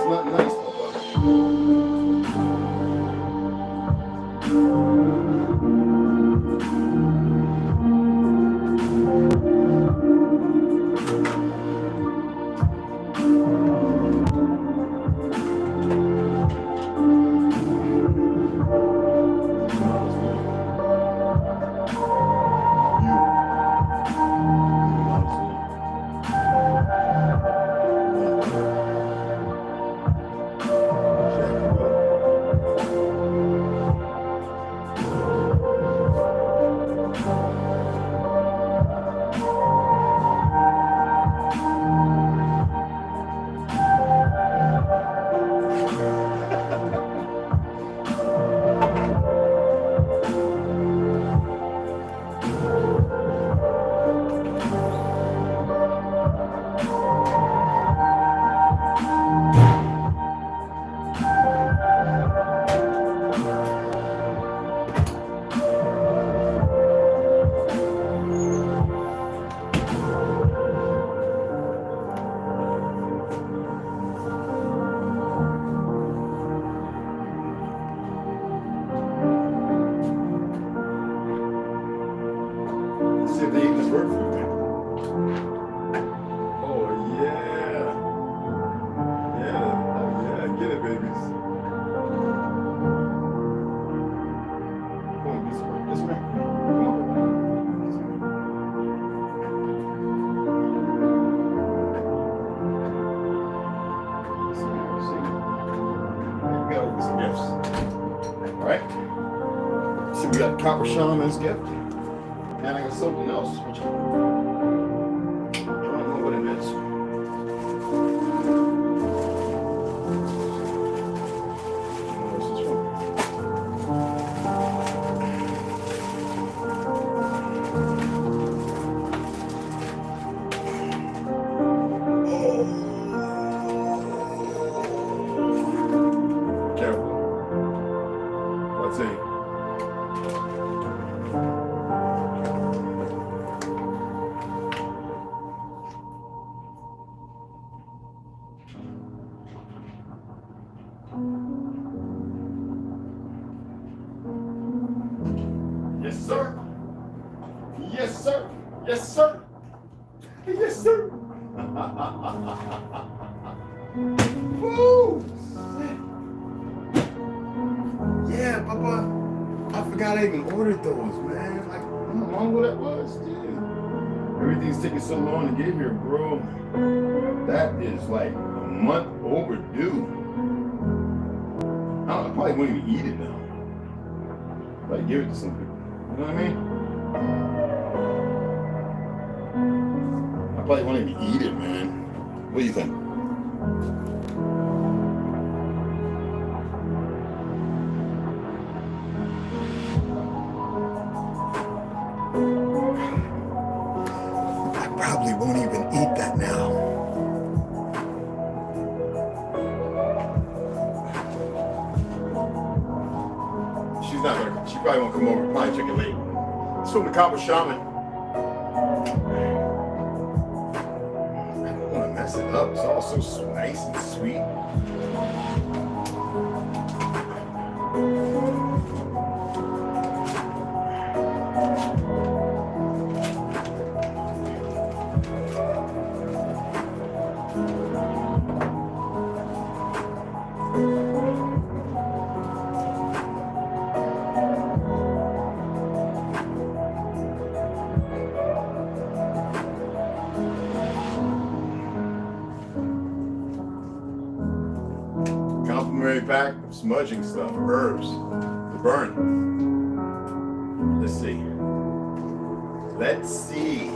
It's not nice, Papa. See if they eat this bird food now. Oh yeah. Yeah. Oh yeah. Get it, babies. Come on, this way. This way. Come on. This way. See? We gotta open some gifts. Alright. So we got Copper Shaman's gift. And I got something else. Which one? I don't know what it is. What's this one? Careful. Let's see. Yes, sir. Yes, sir. Yes, sir. Yes, sir. Woo! Yeah, Papa. I forgot I even ordered those, man. Like, how long ago that was, dude. Everything's taking so long to get here, bro. That is like a month overdue. I probably won't even eat it now. Like, give it to some people. You know what I mean? I probably won't even eat it, man. What do you think? I probably won't even eat that now. She's not gonna, she probably won't come over. Probably check it late. It's from the Copper Shaman. I don't want to mess it up. It's all so nice and sweet. Complimentary pack of smudging stuff, herbs to burn. Let's see. Let's see.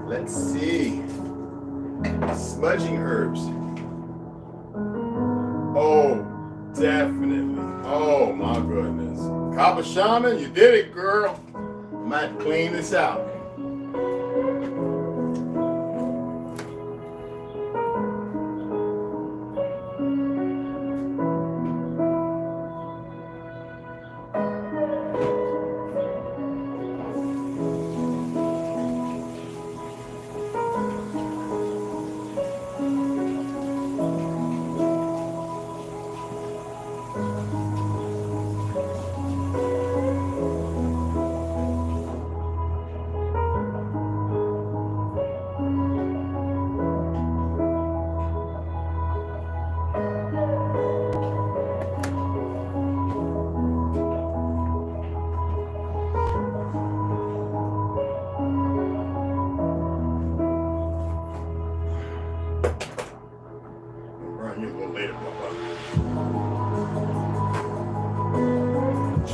Let's see. Smudging herbs. Oh, definitely. Oh my goodness. Copper Shaman, you did it, girl. I might clean this out.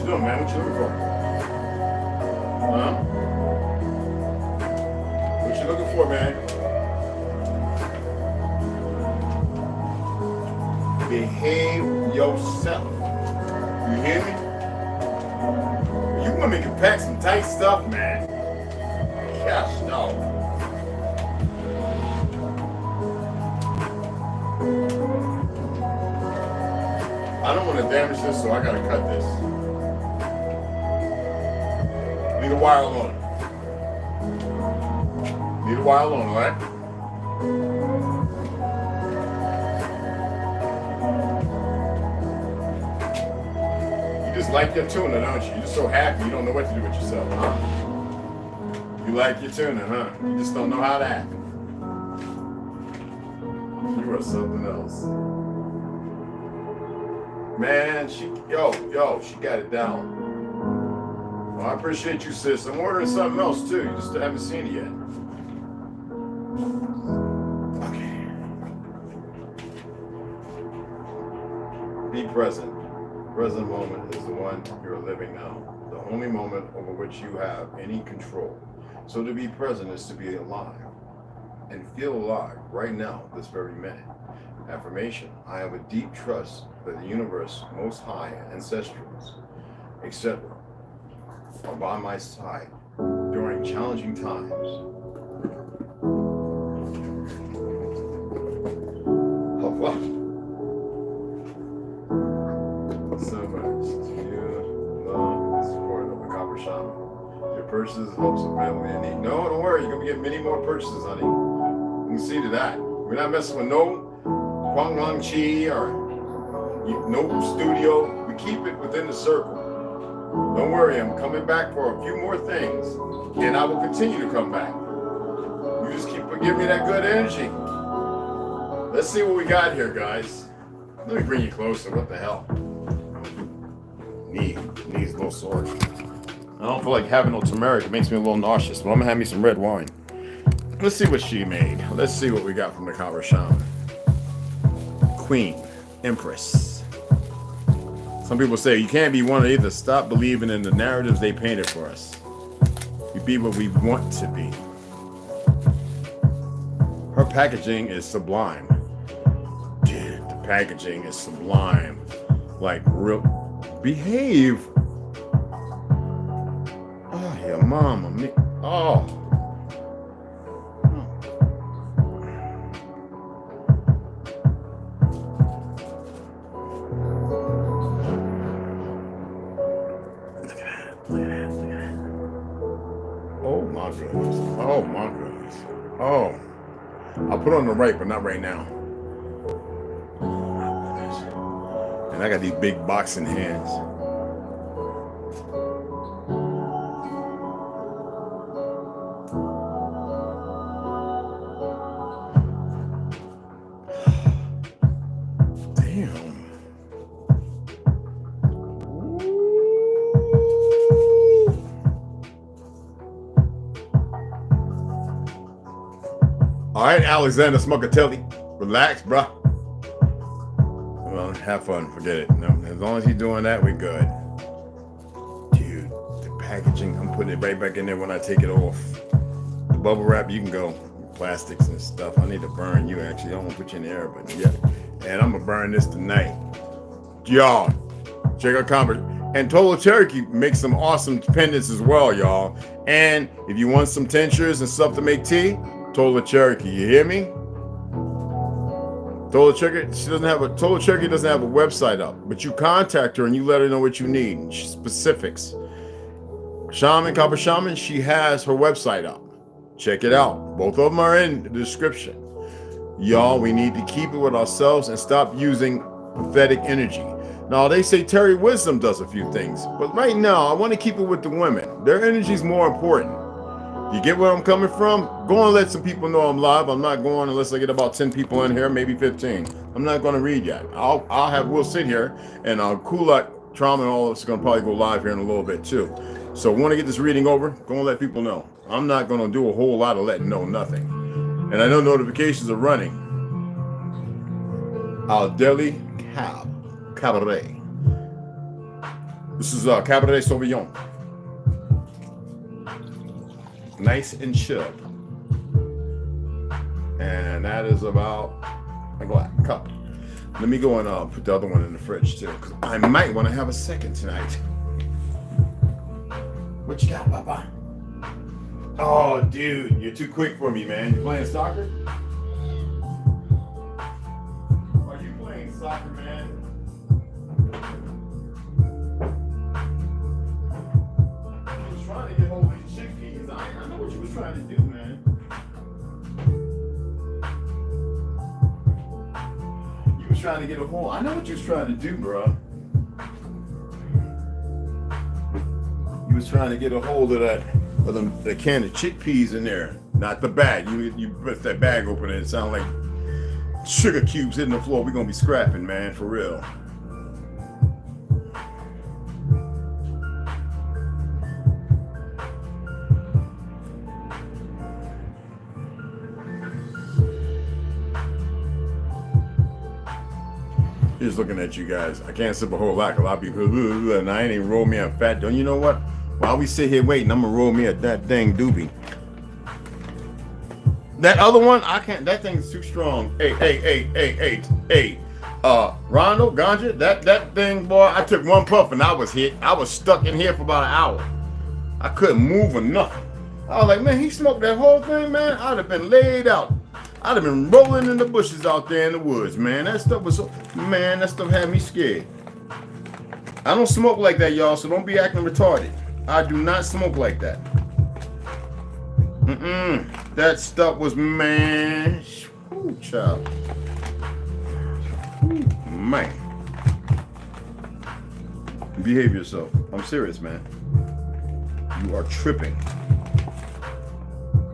doing, man? What you looking for? Huh? What you looking for, man? Behave yourself. You hear me? You women can pack some tight stuff, man. Gosh, no. I don't want to damage this, so I gotta cut this. Leave the wire alone. Leave the wire alone, alright? You just like your tuna, don't you? You're just so happy you don't know what to do with yourself, huh? You like your tuna, huh? You just don't know how to act. You are something else. Man, she got it down. Well, I appreciate you, sis. I'm ordering something else too. You just haven't seen it yet. Okay. Be present. Present moment is the one you're living now. The only moment over which you have any control. So to be present is to be alive. And feel alive right now, this very minute. Affirmation: I have a deep trust that the universe, most high, ancestrals, etc., are by my side during challenging times. Oh, wow. So much to love and support of the Copper Shaman. Your purchases helps the family in need. No, don't worry, you're going to get many more purchases, honey. You can see to that. We're not messing with no Kwang Lang Chi or no studio. We keep it within the circle. Don't worry, I'm coming back for a few more things, and I will continue to come back. You just keep giving me that good energy. Let's see what we got here, guys. Let me bring you closer. What the hell? Knees no sore. I don't feel like having no turmeric. It makes me a little nauseous, but I'm gonna have me some red wine. Let's see what she made. Let's see what we got from the Copper Shaman. Queen, Empress. Some people say you can't be one or either. Stop believing in the narratives they painted for us. We be what we want to be. Her packaging is sublime. Dude, the packaging is sublime. Like, real. Behave. Oh, your mama. Oh. Oh my goodness. Oh. I'll put on the right, but not right now. And I got these big boxing hands. Damn. All right, Alexander Smuckatelli, relax, bro. Well, have fun. Forget it. No, as long as he's doing that, we're good. Dude, the packaging, I'm putting it right back in there when I take it off. The bubble wrap, you can go. Plastics and stuff. I need to burn you, actually. I don't want to put you in the air, but yeah. And I'm going to burn this tonight. Y'all, check out comment. And ToLU'S Cherokee makes some awesome pendants as well, y'all. And if you want some tinctures and stuff to make tea, ToLU'S Cherokee, you hear me? ToLU'S Cherokee, ToLU'S Cherokee doesn't have a website up, but you contact her and you let her know what you need, specifics. Shaman, Copper Shaman, she has her website up. Check it out. Both of them are in the description. Y'all, we need to keep it with ourselves and stop using pathetic energy. Now, they say Terry Wisdom does a few things, but right now, I want to keep it with the women. Their energy is more important. You get where I'm coming from? Go and let some people know I'm live. I'm not going unless I get about 10 people in here, maybe 15. I'm not going to read yet. We'll sit here, and Kulak, Trauma, and all of us are going to probably go live here in a little bit too. So want to get this reading over? Go and let people know. I'm not going to do a whole lot of letting know nothing. And I know notifications are running. Al Deli Cabaret. This is Cabernet Sauvignon. Nice and chilled. And that is about a cup. Let me go and put the other one in the fridge too, because I might want to have a second tonight. What you got, Papa? Oh, dude, you're too quick for me, man. You playing soccer? Are you playing soccer, man? I was trying to get hold of these chickpeas. I know what you was trying to do, man. Trying to get a hold. I know what you was trying to do, bro. You was trying to get a hold of that, of the can of chickpeas in there, not the bag. You put that bag open and it sounds like sugar cubes hitting the floor. We're gonna be scrapping, man, for real. Just looking at you guys. I can't sip a whole lot. A lot of people, and I ain't even roll me a fat. Don't you know what? While we sit here waiting, I'm gonna roll me a that dang doobie. That other one, I can't. That thing's too strong. Hey. Ronald, ganja, that thing, boy. I took one puff and I was hit. I was stuck in here for about an hour. I couldn't move or nothing. I was like, man, he smoked that whole thing, man. I'd have been laid out. I'd have been rolling in the bushes out there in the woods, man. That stuff was so, man, that stuff had me scared. I don't smoke like that, y'all, so don't be acting retarded. I do not smoke like that. That stuff was, man, ooh, child. Ooh, man. Behave yourself. I'm serious, man. You are tripping.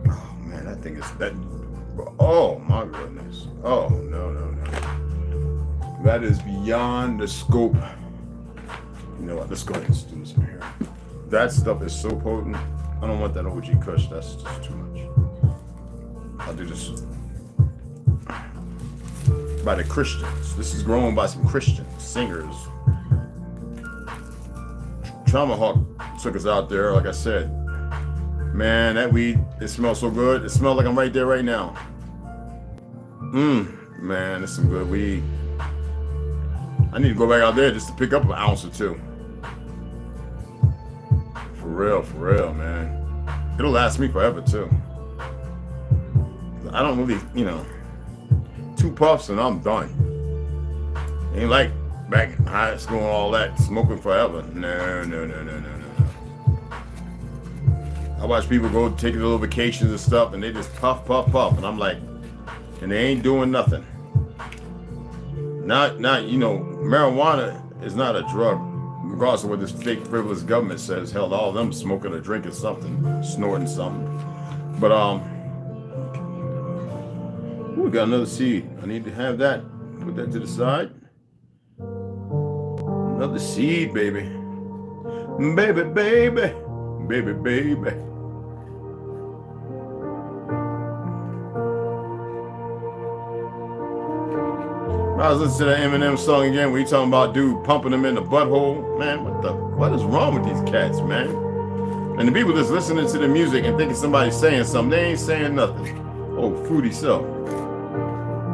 Oh, man, that thing is, that. Oh my goodness. Oh no. That is beyond the scope. You know what? Let's go ahead and do some here. That stuff is so potent. I don't want that OG Kush. That's just too much. I'll do this by the Christians. This is grown by some Christian singers. Tomahawk took us out there, like I said. Man, that weed, it smells so good. It smells like I'm right there right now. Man, that's some good weed. I need to go back out there just to pick up an ounce or two. For real, man. It'll last me forever, too. I don't really, 2 puffs and I'm done. Ain't like back in high school and all that, smoking forever. No. I watch people go take little vacations and stuff, and they just puff, and I'm like, and they ain't doing nothing. Not, marijuana is not a drug, regardless of what this fake frivolous government says. Hell, all of them smoking or drinking something, snorting something. But we got another seed. I need to have that. Put that to the side. Another seed, baby. Baby. I was listening to that Eminem song again where he talking about dude pumping him in the butthole. Man, what is wrong with these cats, man? And the people that's listening to the music and thinking somebody's saying something, they ain't saying nothing. Oh, fruity self.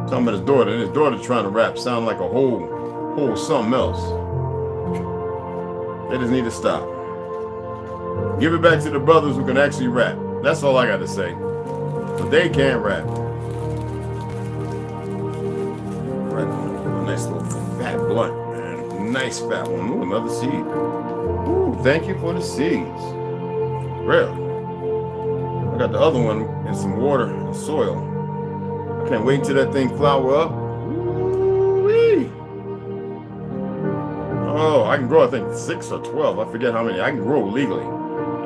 Talking about his daughter, and his daughter trying to rap sound like a whole something else. They just need to stop. Give it back to the brothers who can actually rap. That's all I got to say. But they can't rap. Right, a nice little fat blunt, man. Nice fat one. Ooh, another seed. Ooh, thank you for the seeds. Real. I got the other one in some water and soil. I can't wait until that thing flower up. Ooh-wee. Oh, I can grow, I think, 6 or 12. I forget how many. I can grow legally.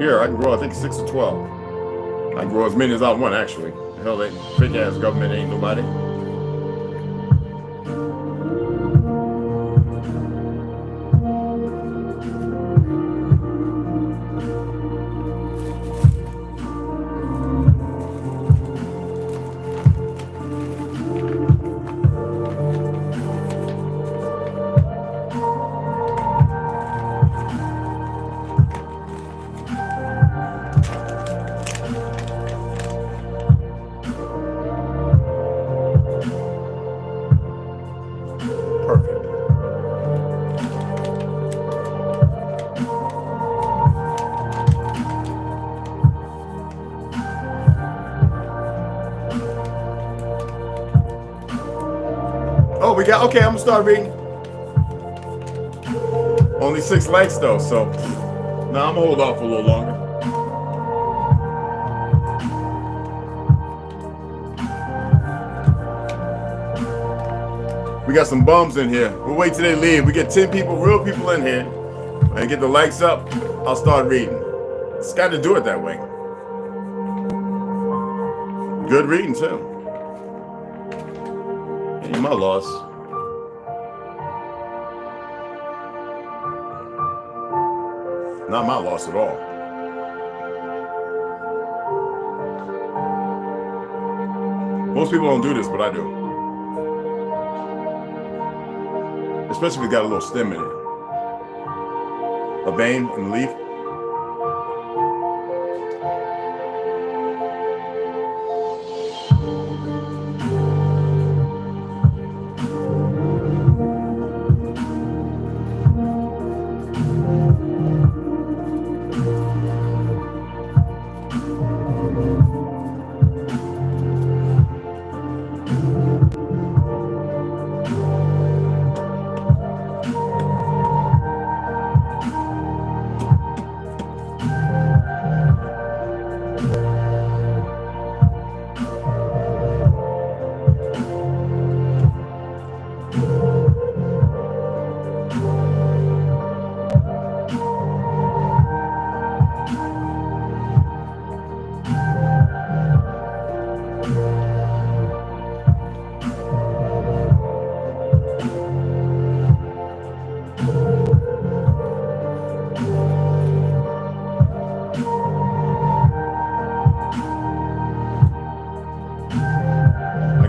Here, I can grow, I think, 6 or 12. I can grow as many as I want, actually. Hell, that big ass government ain't nobody. Oh, we got, okay, I'm gonna start reading. Only 6 likes though, so now I'm gonna hold off a little longer. We got some bums in here. We'll wait till they leave. We get 10 people, real people in here, and get the likes up. I'll start reading. It's got to do it that way. Good reading too. Ain't my loss. Not my loss at all. Most people don't do this, but I do. Especially if it's got a little stem in it. A vein in the leaf.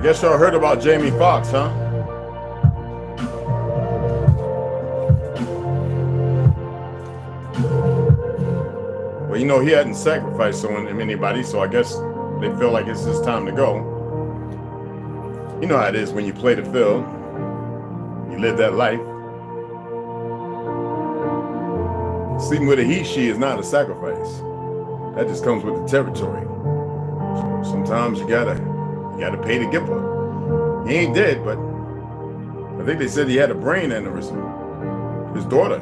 Guess y'all heard about Jamie Foxx, huh? Well, you know, he hadn't sacrificed anybody, so I guess they feel like it's his time to go. You know how it is when you play the field. You live that life. Sleeping with a he, she is not a sacrifice. That just comes with the territory. So sometimes you gotta pay to give up. He ain't dead, but I think they said he had a brain aneurysm. His daughter.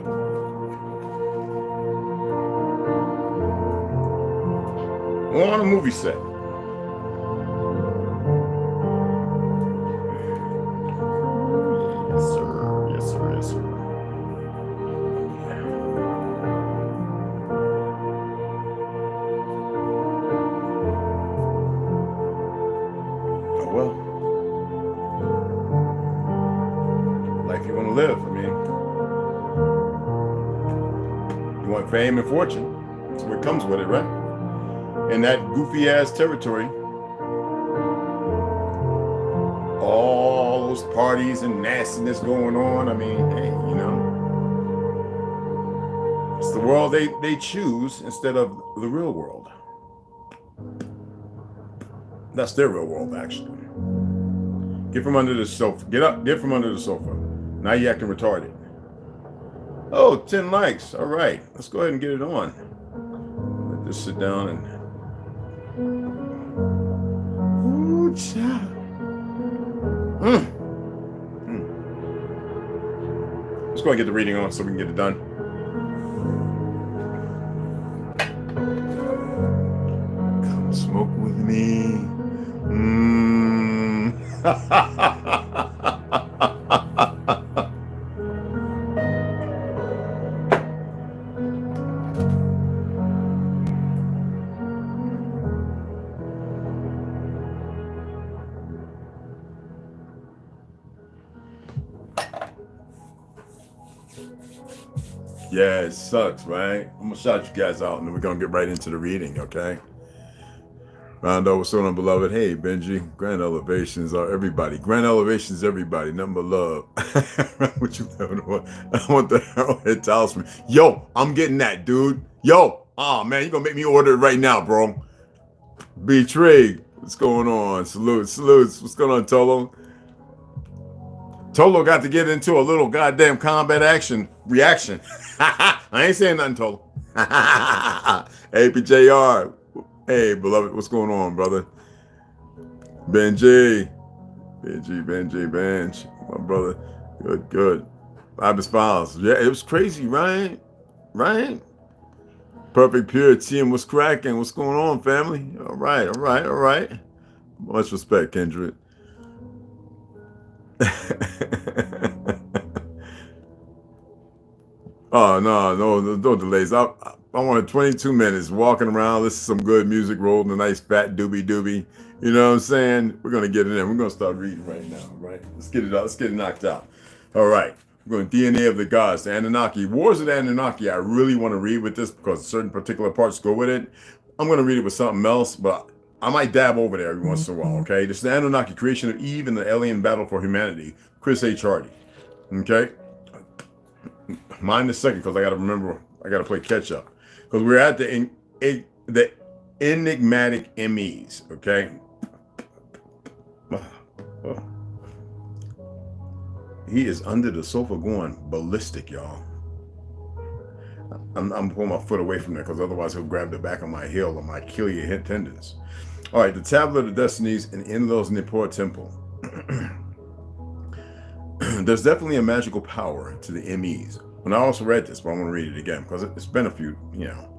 On a movie set. Yes, sir. Yes, sir. Yes, sir. Live. I mean, you want fame and fortune. That's what comes with it, right? In that goofy ass territory, all those parties and nastiness going on. I mean, hey, you know, it's the world they choose instead of the real world. That's their real world, actually. Get from under the sofa. Get up. Get from under the sofa. Now you acting retarded. Oh, 10 likes. All right. Let's go ahead and get it on. Let this sit down and... Ooh, child. Let's go ahead and get the reading on so we can get it done. Come smoke with me. Yeah, it sucks, right? I'm gonna shout you guys out and then we're gonna get right into the reading, okay? Rondo, what's going on, beloved? Hey, Benji. Grand elevations are everybody. Grand elevations, everybody. Nothing but love. What you having on? I want the arrowhead talisman. Yo, I'm getting that, dude. Yo, oh man, you gonna make me order it right now, bro. Betrayed. What's going on? Salutes. What's going on, Tolo? Tolo got to get into a little goddamn combat reaction. I ain't saying nothing, Tolo. APJR. Hey, beloved, what's going on, brother? Benji. My brother. Good, good. Ibis Files. Yeah, it was crazy, right? Right? Perfect Purity and what's cracking? What's going on, family? All right, all right, all right. Much respect, Kendrick. Oh, no delays. I wanted 22 minutes walking around, listen to some good music, rolling a nice fat doobie doobie. You know what I'm saying? We're gonna get it in. We're gonna start reading right now, right? Let's get it out. Let's get it knocked out. All right. We're going DNA of the Gods, the Anunnaki. Wars of the Anunnaki, I really want to read with this because certain particular parts go with it. I'm going to read it with something else, but I might dab over there every once in a while, okay? This is the Anunnaki, creation of Eve and the alien battle for humanity. Chris H. Hardy, okay? Mind a second because I got to remember, I got to play catch up. Because we're at the enigmatic MEs, okay? He is under the sofa going ballistic, y'all. I'm pulling my foot away from there because otherwise he'll grab the back of my heel or my Achilles tendons. All right, the Tablet of Destinies in Enlil's Nippur Temple. There's definitely a magical power to the MEs. And I also read this, but I'm going to read it again because it's been a few, you know.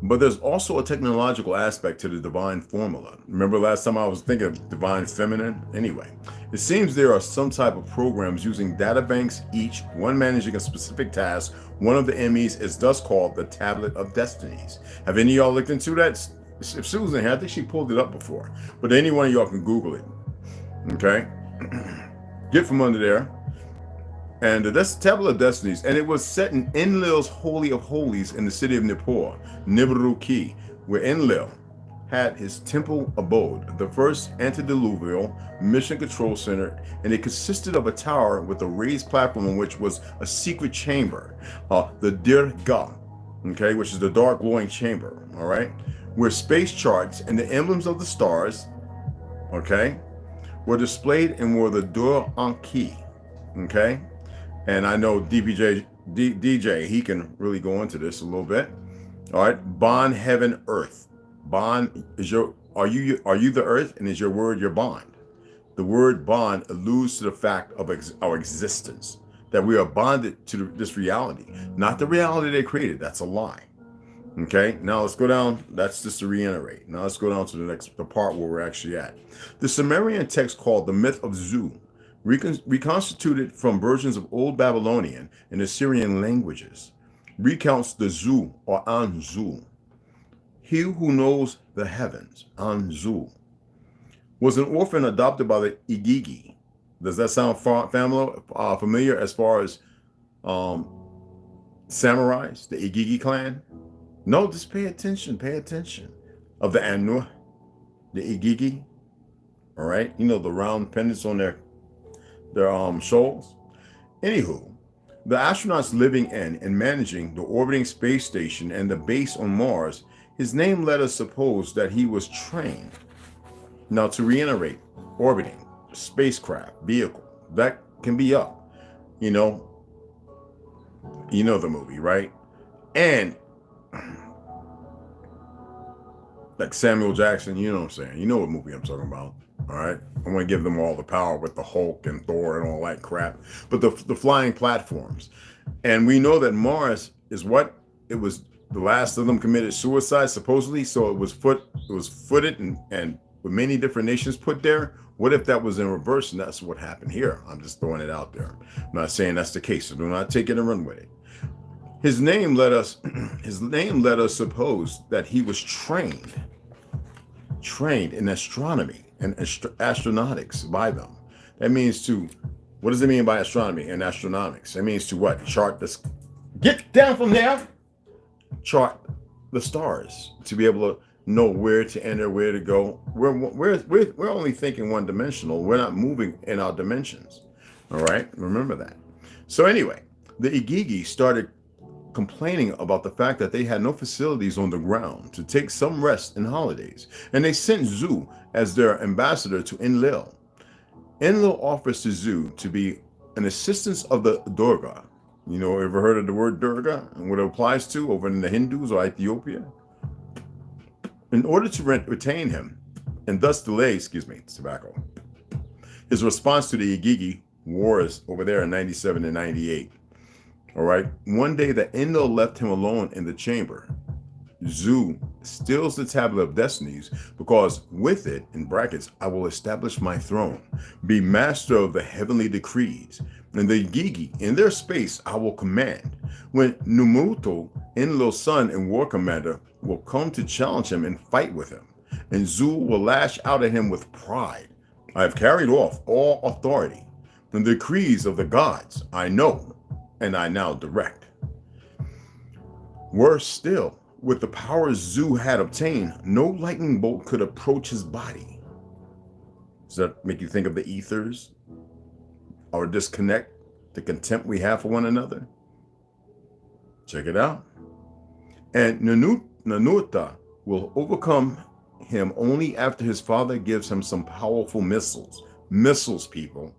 But there's also a technological aspect to the divine formula. Remember last time I was thinking of divine feminine? Anyway, it seems there are some type of programs using data banks, each one managing a specific task. One of the MEs is thus called the Tablet of Destinies. Have any of y'all looked into that? If Susan had, I think she pulled it up before. But any one of y'all can Google it. Okay? Get from under there. And that's the Tablet of Destinies, and it was set in Enlil's Holy of Holies in the city of Nippur, Nibiru-Ki, where Enlil had his temple abode, the first antediluvial mission control center, and it consisted of a tower with a raised platform in which was a secret chamber, the Dirga, okay, which is the dark glowing chamber, all right, where space charts and the emblems of the stars, okay, were displayed and were the Dur-Anki, okay. And I know DJ, he can really go into this a little bit. All right, bond, heaven, earth. Bond is are you the earth, and is your word your bond? The word bond alludes to the fact of our existence, that we are bonded to this reality, not the reality they created. That's a lie. Okay, now let's go down. That's just to reiterate. Now let's go down to the part where we're actually at. The Sumerian text called the Myth of Zu, reconstituted from versions of Old Babylonian and Assyrian languages, recounts the Zu or Anzu. He who knows the heavens, Anzu, was an orphan adopted by the Igigi. Does that sound familiar as far as samurais, the Igigi clan? No, just pay attention. Of the Anu, the Igigi, all right? You know, the round pendants on their shoals. Anywho, the astronauts living in and managing the orbiting space station and the base on Mars, his name led us suppose that he was trained. Now, to reiterate, orbiting, spacecraft, vehicle, that can be up. You know the movie, right? And like Samuel Jackson, you know what I'm saying? You know what movie I'm talking about. All right, I want to give them all the power with the Hulk and Thor and all that crap. But the flying platforms, and we know that Mars is what it was. The last of them committed suicide supposedly, so it was footed and with many different nations put there. What if that was in reverse and that's what happened here? I'm just throwing it out there. I'm not saying that's the case, so do not take it and run with it. His name let us suppose that he was trained in astronomy and astronautics by them. That means what does it mean by astronomy and astronomics? That means to what? Chart this. Get down from there. Chart the stars to be able to know where to enter, where to go. We're only thinking one dimensional. We're not moving in our dimensions. All right, remember that. So anyway, the Igigi started complaining about the fact that they had no facilities on the ground to take some rest and holidays, and they sent Zu as their ambassador to Enlil. Enlil offers to Zu to be an assistant of the Durga. You know, ever heard of the word Durga and what it applies to over in the Hindus or Ethiopia? In order to retain him and thus delay, tobacco, his response to the Igigi, wars over there in 97 and 98. All right. One day, the Endo left him alone in the chamber. Zu steals the tablet of destinies because with it, in brackets, I will establish my throne, be master of the heavenly decrees, and the Gigi in their space I will command. When Numuto, Enlil's son and war commander, will come to challenge him and fight with him, and Zu will lash out at him with pride. I have carried off all authority. The decrees of the gods I know, and I now direct. Worse still, with the powers Zu had obtained, no lightning bolt could approach his body. Does that make you think of the ethers? Our disconnect, the contempt we have for one another? Check it out. And Nanuta will overcome him only after his father gives him some powerful missiles. Missiles, people.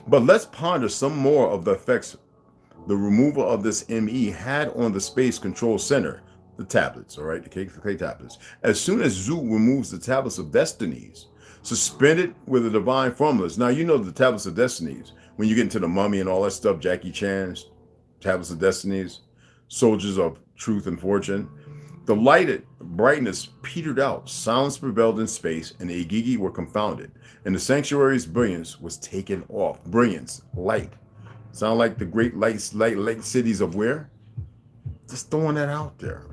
But let's ponder some more of the effects the removal of this ME had on the Space Control Center, the tablets, all right, the K tablets. As soon as Zu removes the tablets of destinies, suspended with the divine formulas. Now, you know the tablets of destinies. When you get into the mummy and all that stuff, Jackie Chan's tablets of destinies, soldiers of truth and fortune. The lighted brightness petered out, silence prevailed in space, and the Igigi were confounded, and the sanctuary's brilliance was taken off. Brilliance, light. Sound like the great light cities of where? Just throwing that out there.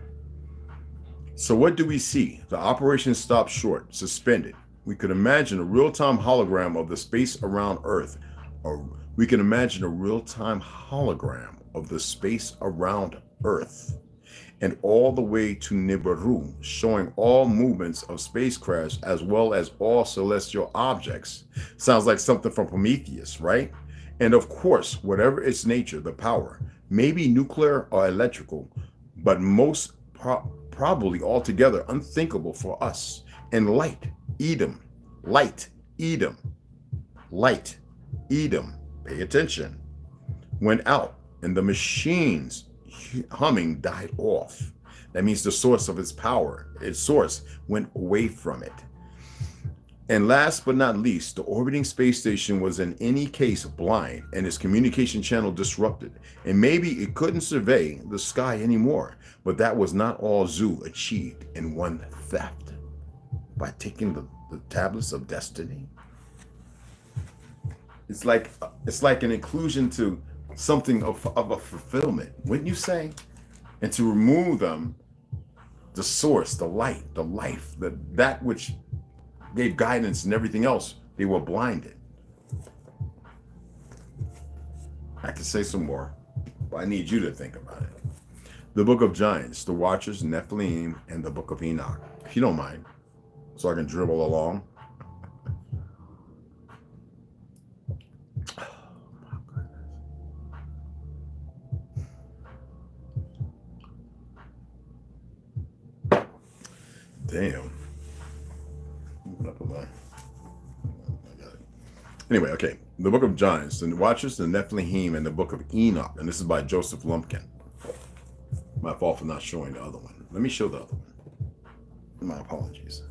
So what do we see? The operation stopped short, suspended. We could imagine a real-time hologram of the space around Earth. Or we can imagine a real-time hologram of the space around Earth. And all the way to Nibiru, showing all movements of spacecrafts as well as all celestial objects. Sounds like something from Prometheus, right? And of course, whatever its nature, the power, may be nuclear or electrical, but most probably altogether unthinkable for us. And light, Edom, light, Edom, light, Edom, pay attention, went out, and the machines humming died off. That means the source of its power, its source, went away from it. And last but not least, the orbiting space station was in any case blind and its communication channel disrupted. And maybe it couldn't survey the sky anymore. But that was not all Zu achieved in one theft. By taking the tablets of destiny. It's like an inclusion to something of a fulfillment, wouldn't you say? And to remove them, the source, the light, the life, that which gave guidance and everything else, they were blinded. I could say some more, but I need you to think about it. The Book of Giants, the Watchers, Nephilim, and the Book of Enoch. If you don't mind, so I can dribble along. Damn. Anyway, okay. The Book of Giants, the Watchers, the Nephilim, and the Book of Enoch. And this is by Joseph Lumpkin. My fault for not showing the other one. Let me show the other one. My apologies.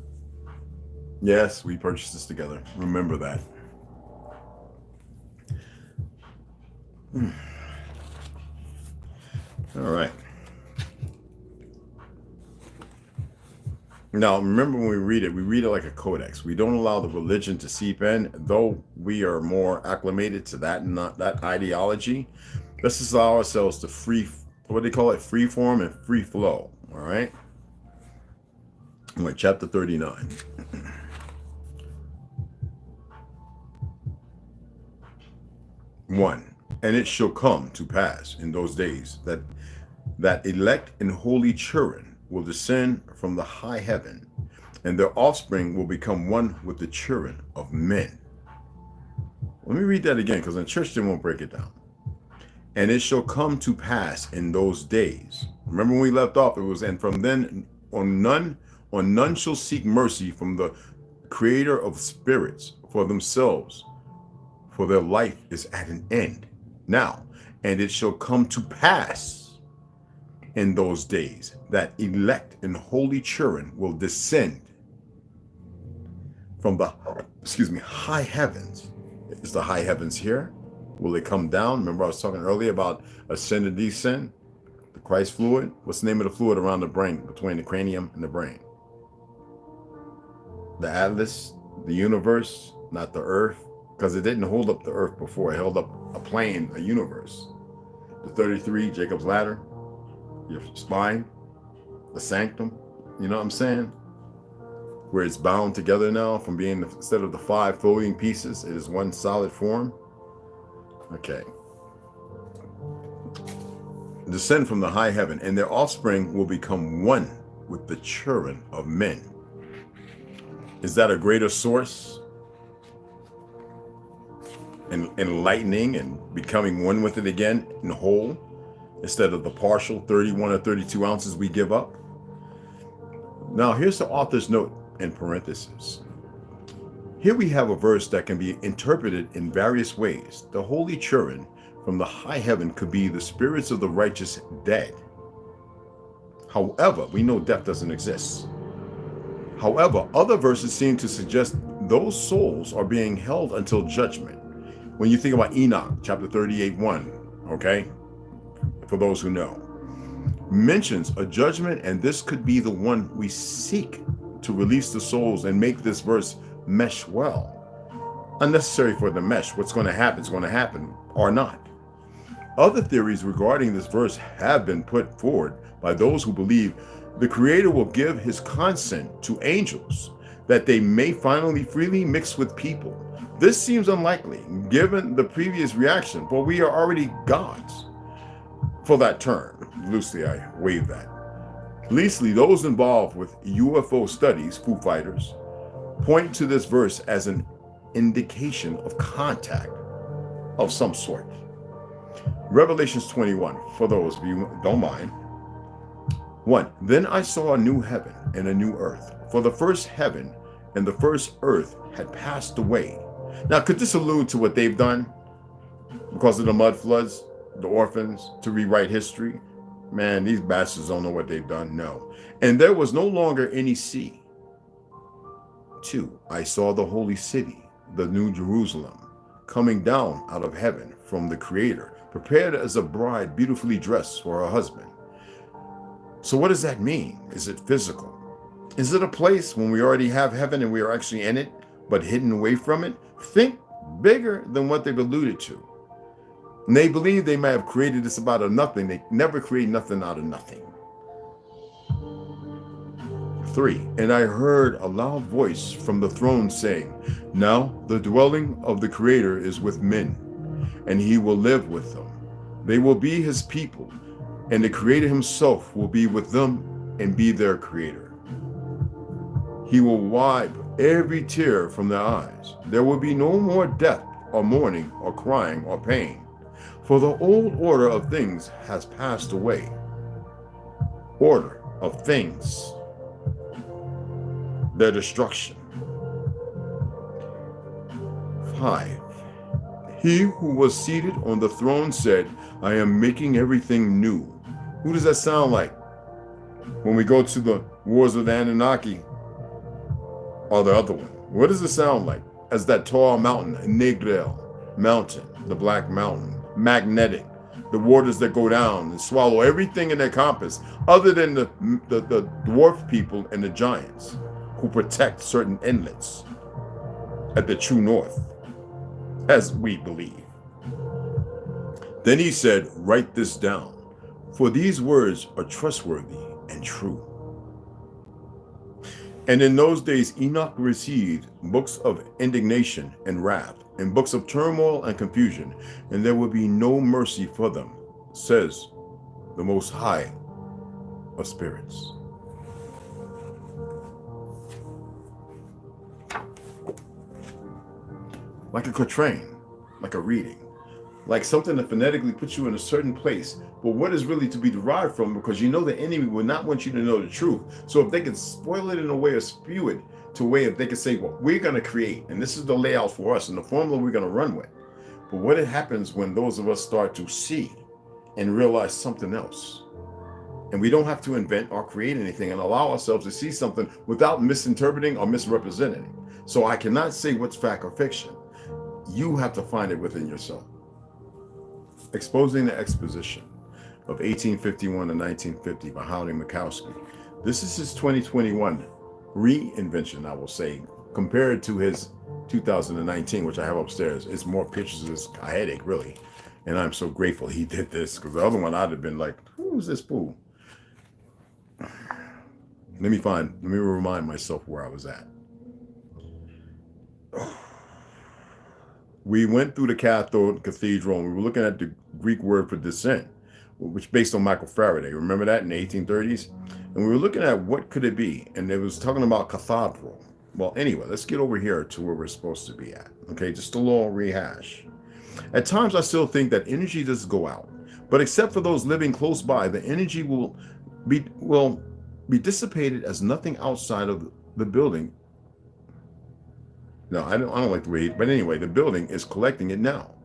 Yes, we purchased this together. Remember that. All right. Now, remember when we read it like a codex. We don't allow the religion to seep in, though we are more acclimated to that, not that ideology. Let's just allow ourselves to what do they call it? Free form and free flow. All right. Anyway, chapter 39. One, and it shall come to pass in those days that elect and holy children will descend from the high heaven, and their offspring will become one with the children of men. Let me read that again, because in church they won't break it down. And it shall come to pass in those days. Remember when we left off, it was, and from then on none shall seek mercy from the creator of spirits for themselves, for their life is at an end. Now, and it shall come to pass in those days that elect and holy children will descend from the high heavens. Is the high heavens here? Will it come down? Remember I was talking earlier about ascend and descend? The Christ fluid? What's the name of the fluid around the brain, between the cranium and the brain? The atlas, the universe, not the earth, because it didn't hold up the earth before. It held up a plane, a universe. The 33, Jacob's ladder, your spine, the sanctum, you know what I'm saying? Where it's bound together now from being, instead of the 5 floating pieces, it is one solid form. Okay. Descend from the high heaven, and their offspring will become one with the children of men. Is that a greater source? And enlightening and becoming one with it again in whole, instead of the partial 31 or 32 ounces we give up? Now, here's the author's note in parentheses. Here we have a verse that can be interpreted in various ways. The holy children from the high heaven could be the spirits of the righteous dead. However, we know death doesn't exist. However, other verses seem to suggest those souls are being held until judgment. When you think about Enoch, chapter 38:1, okay? For those who know, mentions a judgment, and this could be the one we seek to release the souls and make this verse mesh well. Unnecessary for the mesh. What's going to happen is going to happen or not. Other theories regarding this verse have been put forward by those who believe the Creator will give his consent to angels that they may finally freely mix with people. This seems unlikely given the previous reaction, for we are already gods. For that term, loosely I waive that. Leastly, those involved with UFO studies, Foo Fighters, point to this verse as an indication of contact of some sort. Revelations 21, for those of you who don't mind. 1. Then I saw a new heaven and a new earth, for the first heaven and the first earth had passed away. Now, could this allude to what they've done because of the mud floods, the orphans, to rewrite history? Man, these bastards don't know what they've done. No. And there was no longer any sea. 2. I saw the holy city, the new Jerusalem, coming down out of heaven from the Creator, prepared as a bride beautifully dressed for her husband. So what does that mean? Is it physical? Is it a place when we already have heaven and we are actually in it, but hidden away from it? Think bigger than what they've alluded to. And they believe they might have created this about a nothing. They never create nothing out of nothing. 3. And I heard a loud voice from the throne saying, now the dwelling of the Creator is with men, and he will live with them. They will be his people, and the Creator himself will be with them and be their Creator. He will wipe every tear from their eyes. There will be no more death or mourning or crying or pain, for the old order of things has passed away. Order of things. Their destruction. 5. He who was seated on the throne said, I am making everything new. Who does that sound like? When we go to the Wars of the Anunnaki or the other one, what does it sound like? As that tall mountain, Negrel mountain, the black mountain, magnetic, the waters that go down and swallow everything in their compass, other than the dwarf people and the giants who protect certain inlets at the true north, as we believe. Then he said, write this down, for these words are trustworthy and true. And in those days Enoch received books of indignation and wrath, and books of turmoil and confusion, and there will be no mercy for them, says the Most High of Spirits. Like a quatrain, like a reading, like something that phonetically puts you in a certain place, but what is really to be derived from, because you know the enemy will not want you to know the truth. So if they can spoil it in a way or spew it to a way, if they can say, well, we're going to create, and this is the layout for us and the formula we're going to run with. But what happens when those of us start to see and realize something else? And we don't have to invent or create anything, and allow ourselves to see something without misinterpreting or misrepresenting. So I cannot say what's fact or fiction. You have to find it within yourself. Exposing the Exposition of 1851 to 1950 by Howdy Mikowski. This is his 2021 reinvention, I will say, compared to his 2019, which I have upstairs. It's more pictures of this a headache, really. And I'm so grateful he did this, because the other one I'd have been like, who's this fool? Let me remind myself where I was at. We went through the cathedral and we were looking at the Greek word for descent, which based on Michael Faraday. Remember that in the 1830s? And we were looking at what could it be? And it was talking about cathedral. Well, anyway, let's get over here to where we're supposed to be at. Okay, just a little rehash. At times, I still think that energy does go out. But except for those living close by, the energy will be dissipated as nothing outside of the building. No, I don't like the way, but anyway, the building is collecting it now.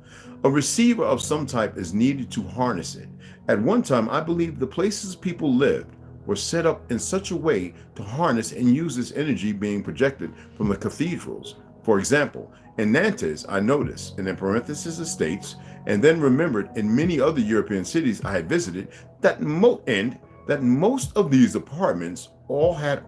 A receiver of some type is needed to harness it. At one time, I believe the places people lived were set up in such a way to harness and use this energy being projected from the cathedrals. For example, in Nantes, I noticed, and in parentheses estates, and then remembered in many other European cities I had visited, that most of these apartments all had,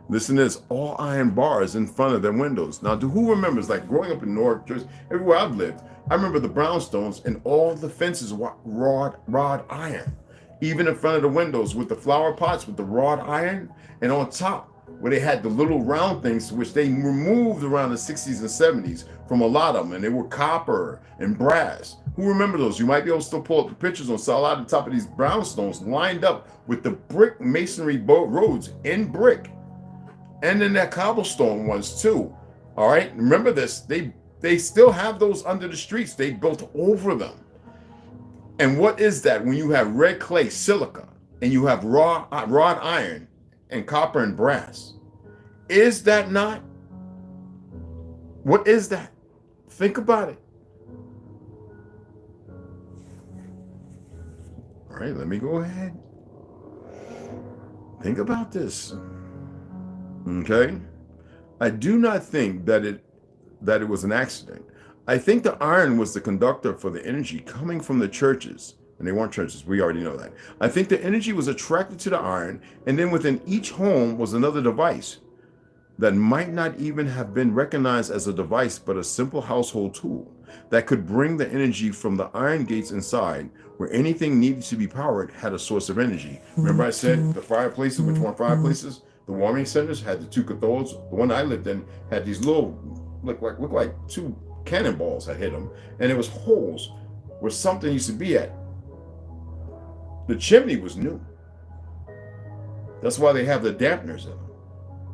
listen to this, all iron bars in front of their windows. Now, who remembers, like growing up in North Jersey, everywhere I've lived, I remember the brownstones and all the fences were wrought iron. Even in front of the windows with the flower pots with the wrought iron, and on top where they had the little round things, which they removed around the 60s and 70s from a lot of them, and they were copper and brass. Who remember those? You might be able to still pull up the pictures on a lot of the top of these brownstones lined up with the brick masonry roads in brick. And then that cobblestone ones too. All right, remember this, they still have those under the streets. They built over them. And what is that when you have red clay, silica, and you have wrought iron and copper and brass? Is that not? What is that? Think about it. All right, let me go ahead. Think about this. Okay? I do not think that it was an accident. I think the iron was the conductor for the energy coming from the churches. And they weren't churches, we already know that. I think the energy was attracted to the iron, and then within each home was another device that might not even have been recognized as a device, but a simple household tool that could bring the energy from the iron gates inside, where anything needed to be powered had a source of energy. Remember I said the fireplaces, which one fireplaces? The warming centers had the two cathodics. The one I lived in had these little, look like two cannonballs that hit them, and it was holes where something used to be at. The chimney was new. That's why they have the dampeners in them.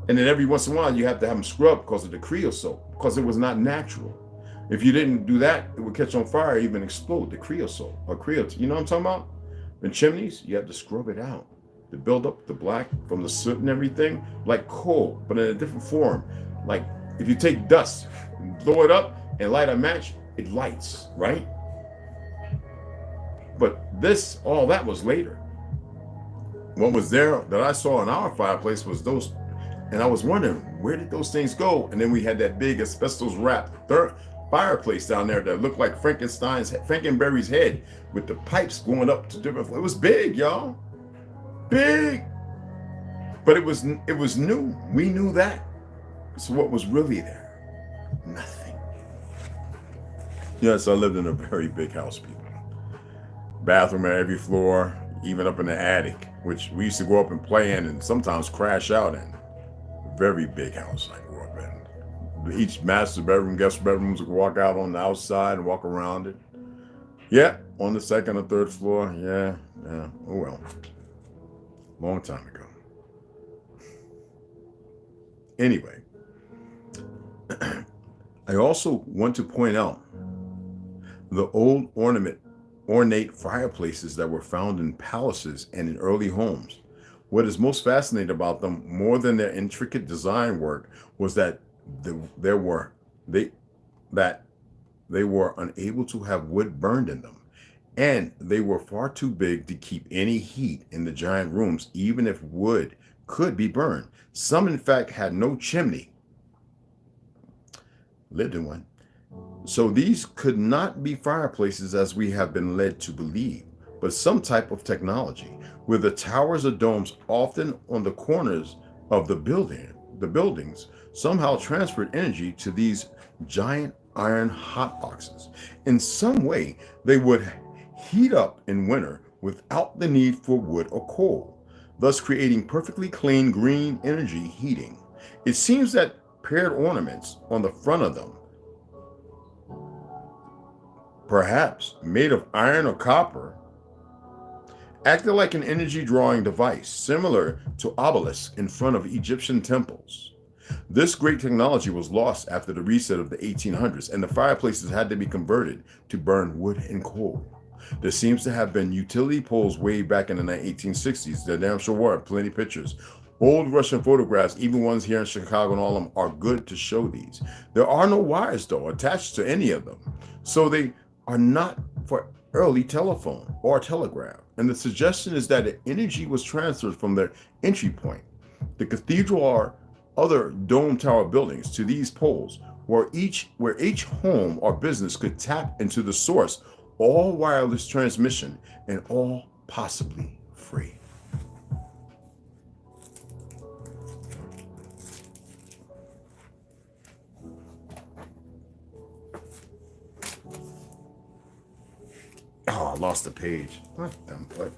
And then every once in a while you have to have them scrubbed because of the creosote, because it was not natural. If you didn't do that, it would catch on fire, even explode, the creosote or creosote. You know what I'm talking about? In chimneys, you have to scrub it out to build up the black from the soot and everything, like coal, but in a different form. Like if you take dust and blow it up and light a match, it lights, right? But all that was later. What was there that I saw in our fireplace was those, and I was wondering, where did those things go? And then we had that big asbestos wrapped fireplace down there that looked like Frankenberry's head with the pipes going up to different, it was big, y'all. Big. But it was new. We knew that. So what was really there? Nothing. Yes, I lived in a very big house, people. Bathroom at every floor, even up in the attic, which we used to go up and play in and sometimes crash out in. Very big house I grew up in. Each master bedroom, guest bedrooms, would walk out on the outside and walk around it. Yeah, on the second or third floor. Yeah. Oh well. Long time ago. Anyway, I also want to point out the old ornate fireplaces that were found in palaces and in early homes. What is most fascinating about them, more than their intricate design work, was that they were unable to have wood burned in them, and they were far too big to keep any heat in the giant rooms, even if wood could be burned. Some, in fact, had no chimney. Lived in one. So these could not be fireplaces as we have been led to believe, but some type of technology, with the towers or domes often on the corners of the buildings somehow transferred energy to these giant iron hotboxes. In some way, they would heat up in winter without the need for wood or coal, thus creating perfectly clean green energy heating. It seems that paired ornaments on the front of them, perhaps made of iron or copper, acted like an energy drawing device similar to obelisks in front of Egyptian temples. This great technology was lost after the reset of the 1800s, and the fireplaces had to be converted to burn wood and coal. There seems to have been utility poles way back in the 1860s. There damn sure were plenty of pictures. Old Russian photographs, even ones here in Chicago and all of them, are good to show these. There are no wires, though, attached to any of them. So they are not for early telephone or telegraph. And the suggestion is that the energy was transferred from their entry point, the cathedral or other dome tower buildings, to these poles, where each home or business could tap into the source, all wireless transmission and all possibly free. Oh, I lost the page. What the?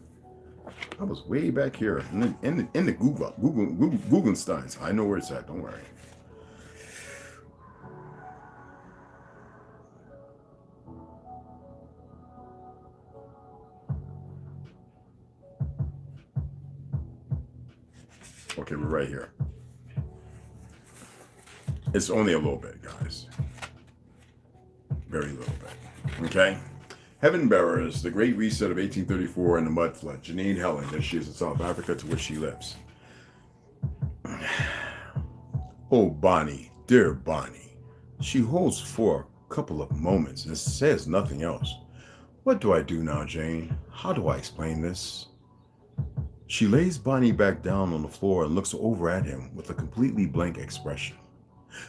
I was way back here in the Guggensteins. I know where it's at. Don't worry. Okay, we're right here. It's only a little bit, guys. Very little bit. Okay. Heaven Bearers, the Great Reset of 1834 and the Mud Flood. Janine Helen, there she is in South Africa, to which she lives. Oh, Bonnie, dear Bonnie. She holds for a couple of moments and says nothing else. What do I do now, Jane? How do I explain this? She lays Bonnie back down on the floor and looks over at him with a completely blank expression.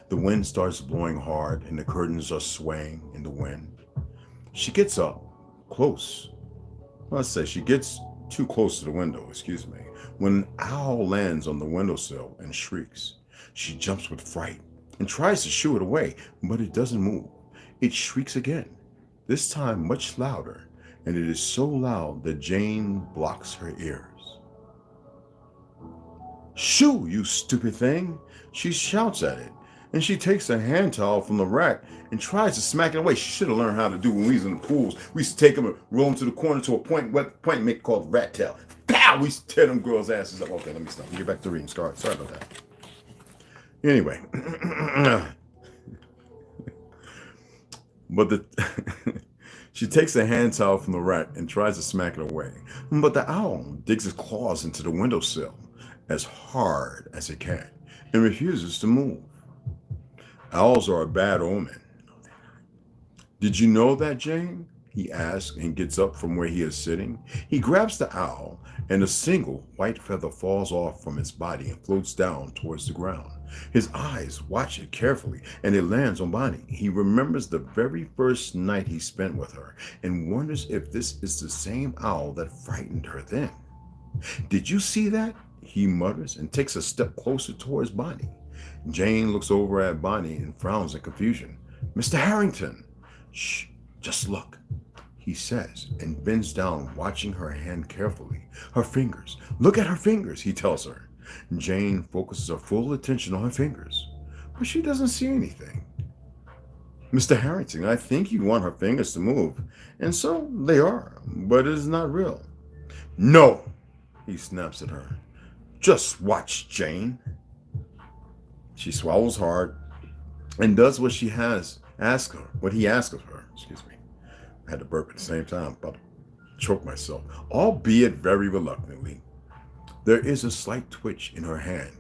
The wind starts blowing hard and the curtains are swaying in the wind. She gets up, close. Let's say she gets too close to the window, when an owl lands on the windowsill and shrieks. She jumps with fright and tries to shoo it away, but it doesn't move. It shrieks again, this time much louder, and it is so loud that Jane blocks her ears. Shoo, you stupid thing! She shouts at it, and she takes a hand towel from the rack and tries to smack it away. She should have learned how to do when we was in the pools. We used to take them and roll them to the corner to a point and make it called rat tail. Pow! We used to tear them girls' asses up. Okay, let me stop. Get back to reading. Sorry about that. Anyway. She takes a hand towel from the rack and tries to smack it away. But the owl digs its claws into the windowsill as hard as it can and refuses to move. Owls are a bad omen. Did you know that, Jane? He asks and gets up from where he is sitting. He grabs the owl and a single white feather falls off from its body and floats down towards the ground. His eyes watch it carefully and it lands on Bonnie. He remembers the very first night he spent with her and wonders if this is the same owl that frightened her then. Did you see that? He mutters and takes a step closer towards Bonnie. Jane looks over at Bonnie and frowns in confusion. Mr. Harrington! Shh, just look, he says, and bends down, watching her hand carefully. Her fingers. Look at her fingers, he tells her. Jane focuses her full attention on her fingers, but she doesn't see anything. Mr. Harrington, I think you want her fingers to move, and so they are, but it is not real. No, he snaps at her. Just watch, Jane. She swallows hard and does what he asks of her. I had to burp at the same time, about to choke myself, albeit very reluctantly. There is a slight twitch in her hand,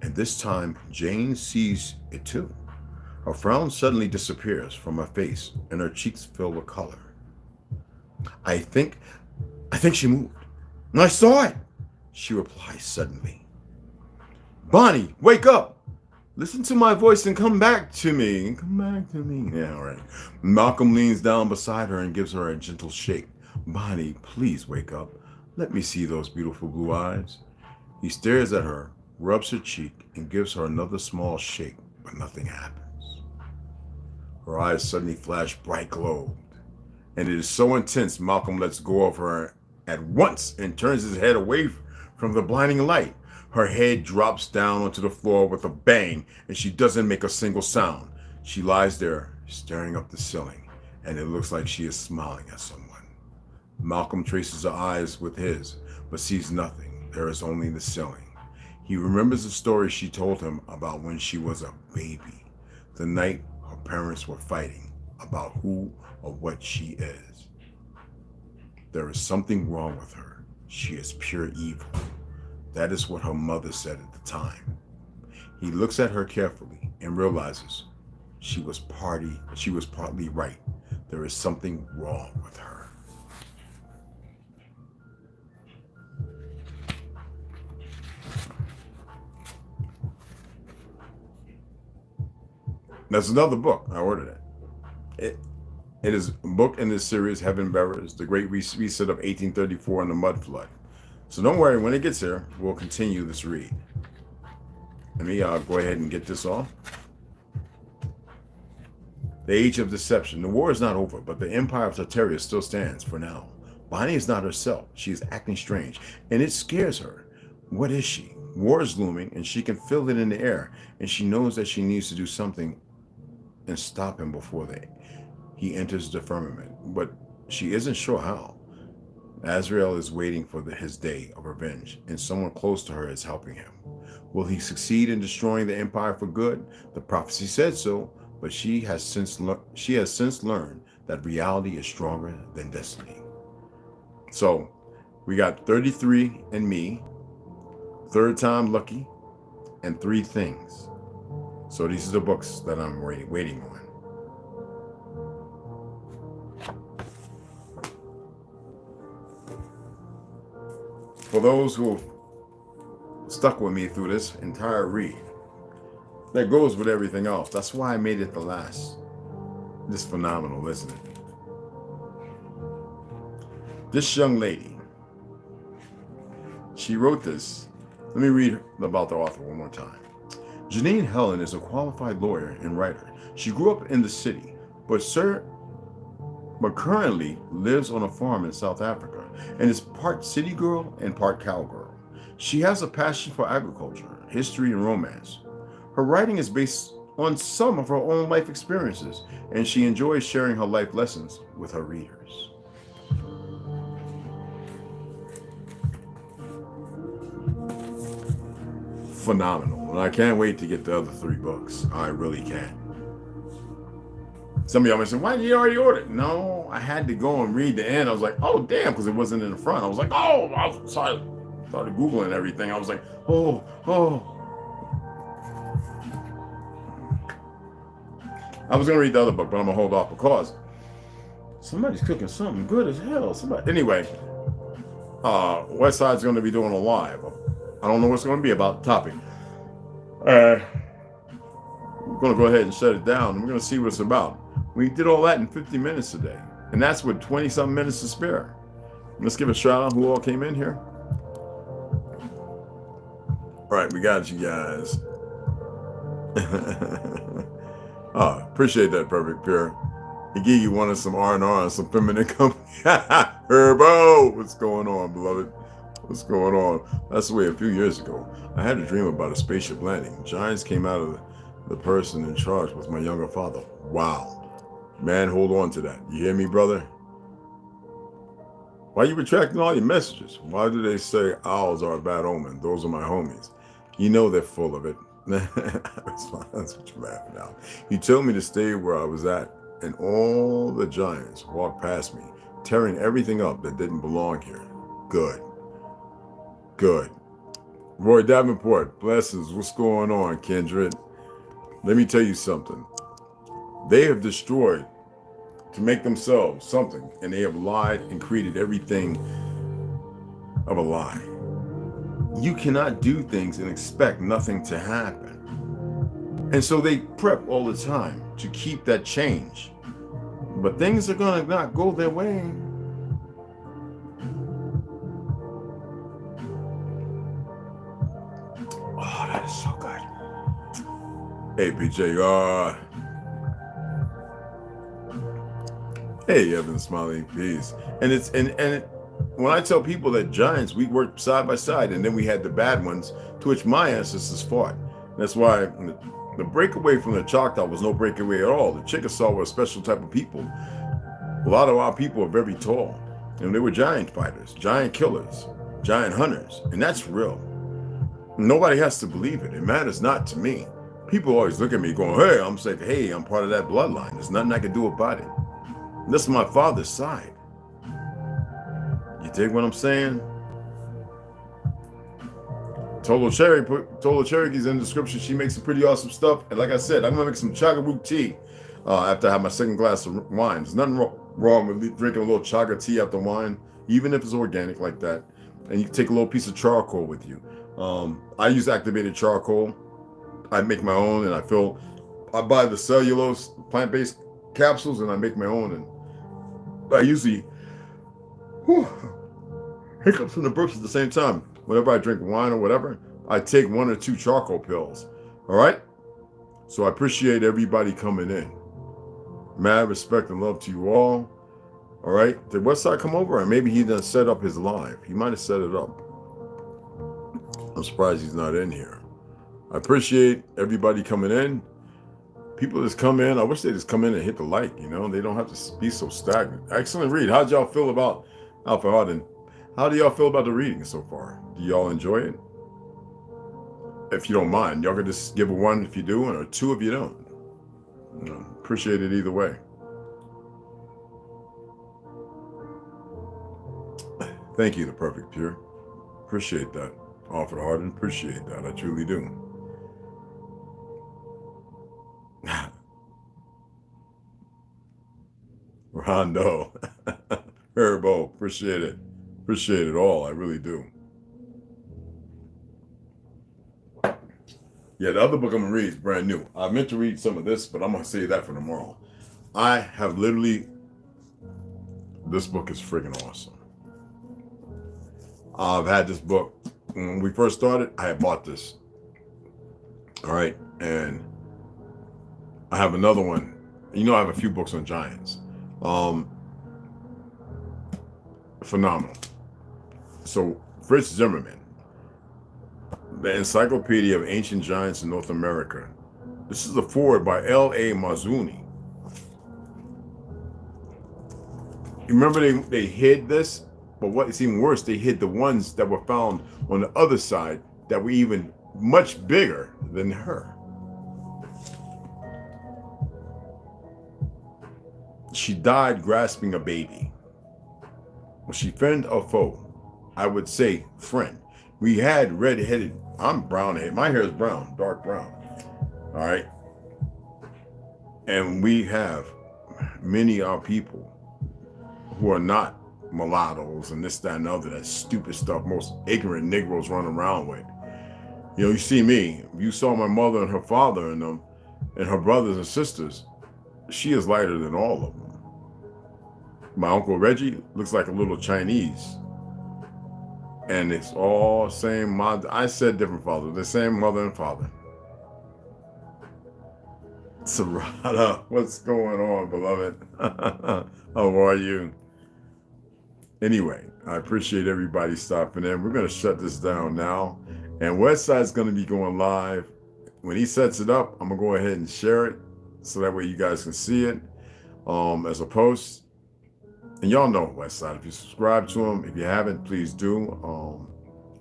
and this time Jane sees it too. Her frown suddenly disappears from her face, and her cheeks fill with color. I think she moved. I saw it, she replies suddenly. Bonnie, wake up! Listen to my voice and come back to me. Come back to me. Yeah, all right. Malcolm leans down beside her and gives her a gentle shake. Bonnie, please wake up. Let me see those beautiful blue eyes. He stares at her, rubs her cheek, and gives her another small shake, but nothing happens. Her eyes suddenly flash bright glowed, and it is so intense Malcolm lets go of her at once and turns his head away from the blinding light. Her head drops down onto the floor with a bang, and she doesn't make a single sound. She lies there, staring up the ceiling, and it looks like she is smiling at someone. Malcolm traces her eyes with his, but sees nothing. There is only the ceiling. He remembers the story she told him about when she was a baby, the night her parents were fighting about who or what she is. There is something wrong with her. She is pure evil. That is what her mother said at the time. He looks at her carefully and realizes she was partly right. There is something wrong with her. That's another book. I ordered it. It is a book in this series, Heaven Bearers, The Great Reset of 1834 and the Mud Flood. So don't worry, when it gets here, we'll continue this read. Let me go ahead and get this off. The Age of Deception. The war is not over, but the Empire of Tartaria still stands for now. Bonnie is not herself. She is acting strange, and it scares her. What is she? War is looming, and she can feel it in the air, and she knows that she needs to do something and stop him before he enters the firmament, but she isn't sure how. Azrael is waiting for his day of revenge, and someone close to her is helping him. Will he succeed in destroying the empire for good? The prophecy said so, but she has since learned that reality is stronger than destiny. So, we got 33 and Me, Third Time Lucky, and 3 Things. So these are the books that I'm waiting on. For those who have stuck with me through this entire read, that goes with everything else. That's why I made it the last. This phenomenal, isn't it? This young lady, she wrote this. Let me read about the author one more time. Janine Helen is a qualified lawyer and writer. She grew up in the city, but currently lives on a farm in South Africa and is part city girl and part cowgirl. She has a passion for agriculture, history, and romance. Her writing is based on some of her own life experiences, and she enjoys sharing her life lessons with her readers. Phenomenal. And I can't wait to get the other 3 books. I really can. Some of y'all may say, why did you already order it? No, I had to go and read the end. I was like, oh, damn, because it wasn't in the front. I was like, oh, I started Googling everything. I was like, oh. I was going to read the other book, but I'm going to hold off because somebody's cooking something good as hell. Anyway, West Side's going to be doing a live. I don't know what's going to be about the topic. We're going to go ahead and shut it down. We're going to see what it's about. We did all that in 50 minutes today. And that's with 20-something minutes to spare. Let's give a shout out who all came in here. All right, we got you guys. Appreciate that, Perfect Pure. He gave you one of some R&R and some feminine company. Herbo! What's going on, beloved? What's going on? That's the way a few years ago, I had a dream about a spaceship landing. Giants came out of the person in charge was my younger father. Wow. Man, hold on to that. You hear me, brother? Why are you retracting all your messages? Why do they say owls are a bad omen? Those are my homies. You know they're full of it. That's what you're laughing at. You told me to stay where I was at, and all the giants walked past me, tearing everything up that didn't belong here. Good. Roy Davenport, blessings. What's going on, Kindred? Let me tell you something. They have destroyed to make themselves something, and they have lied and created everything of a lie. You cannot do things and expect nothing to happen. And so they prep all the time to keep that change. But things are gonna not go their way. Oh, that is so good. Hey, PJ. Hey, Evan, smiling peace. And when I tell people that giants, we worked side by side, and then we had the bad ones, to which my ancestors fought. That's why the breakaway from the Choctaw was no breakaway at all. The Chickasaw were a special type of people. A lot of our people are very tall, and they were giant fighters, giant killers, giant hunters, and that's real. Nobody has to believe it. It matters not to me. People always look at me going, hey, I'm saying, hey, I'm part of that bloodline. There's nothing I can do about it. And this is my father's side. You dig what I'm saying? ToLU Cherokee's in the description. She makes some pretty awesome stuff. And like I said, I'm going to make some chaga root tea after I have my second glass of wine. There's nothing wrong with drinking a little chaga tea after wine, even if it's organic like that. And you can take a little piece of charcoal with you. I use activated charcoal. I make my own, and I buy the cellulose plant-based capsules, and I make my own. And I usually hiccups and the burps at the same time. Whenever I drink wine or whatever, I take 1 or 2 charcoal pills. All right? So I appreciate everybody coming in. Mad respect and love to you all. All right? Did Westside come over? Or maybe he done set up his live. He might have set it up. I'm surprised he's not in here. I appreciate everybody coming in. People just come in. I wish they just come in and hit the like, you know. They don't have to be so stagnant. Excellent read. How'd y'all feel about Alpha Harden? How do y'all feel about the reading so far? Do y'all enjoy it? If you don't mind, y'all can just give a 1 if you do, and a 2 if you don't. You know, appreciate it either way. Thank you, The Perfect Pure. Appreciate that. Alfred Harden, appreciate that. I truly do. Rondo. Herbo, appreciate it. Appreciate it all. I really do. Yeah, the other book I'm going to read is brand new. I meant to read some of this, but I'm going to save that for tomorrow. I have literally... This book is freaking awesome. I've had this book. When we first started, I had bought this. All right. And I have another one. You know, I have a few books on giants. Phenomenal. So, Fritz Zimmerman, The Encyclopedia of Ancient Giants in North America. This is a foreword by L.A. Mazzuni. You remember they hid this? But what's even worse, they hid the ones that were found on the other side that were even much bigger than her. She died grasping a baby. Was she friend or foe? I would say friend. We had red-headed, I'm brown-headed. My hair is brown, dark brown. All right. And we have many of our people who are not mulattoes and this, that, and other, that stupid stuff most ignorant Negroes run around with. You know, you see me, you saw my mother and her father and them, and her brothers and sisters, she is lighter than all of them. My Uncle Reggie looks like a little Chinese. And it's all same mother. I said different father, the same mother and father. Sarada, what's going on, beloved? How are you? Anyway, I appreciate everybody stopping in. We're going to shut this down now. And Westside's going to be going live. When he sets it up, I'm going to go ahead and share it so that way you guys can see it as a post. And y'all know Westside. If you subscribe to him, if you haven't, please do.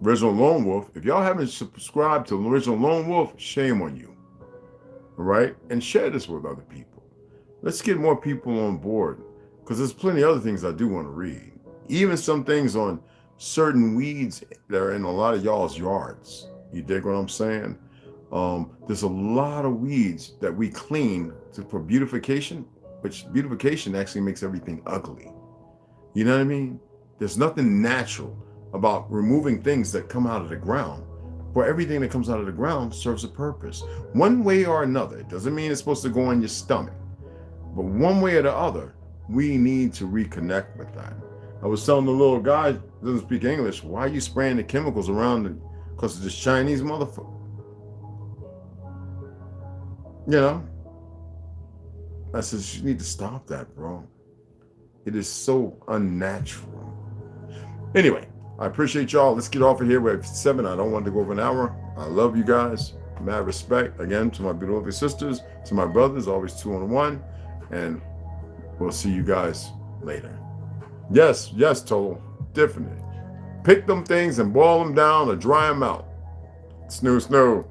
Original Lone Wolf. If y'all haven't subscribed to Original Lone Wolf, shame on you. All right? And share this with other people. Let's get more people on board, because there's plenty of other things I do want to read. Even some things on certain weeds that are in a lot of y'all's yards. You dig what I'm saying? There's a lot of weeds that we clean for beautification, which beautification actually makes everything ugly. You know what I mean? There's nothing natural about removing things that come out of the ground For everything that comes out of the ground serves a purpose. One way or another. It doesn't mean it's supposed to go in your stomach. But one way or the other, we need to reconnect with that. I was telling the little guy who doesn't speak English, why are you spraying the chemicals around because of this Chinese motherfucker? You know? I said, you need to stop that, bro. It is so unnatural. Anyway, I appreciate y'all. Let's get off of here. We're at 7. I don't want to go over an hour. I love you guys. Mad respect, again, to my beautiful sisters, to my brothers, always 2 on 1. And we'll see you guys later. Yes, ToLU. Definitely. Pick them things and boil them down or dry them out. Snoo.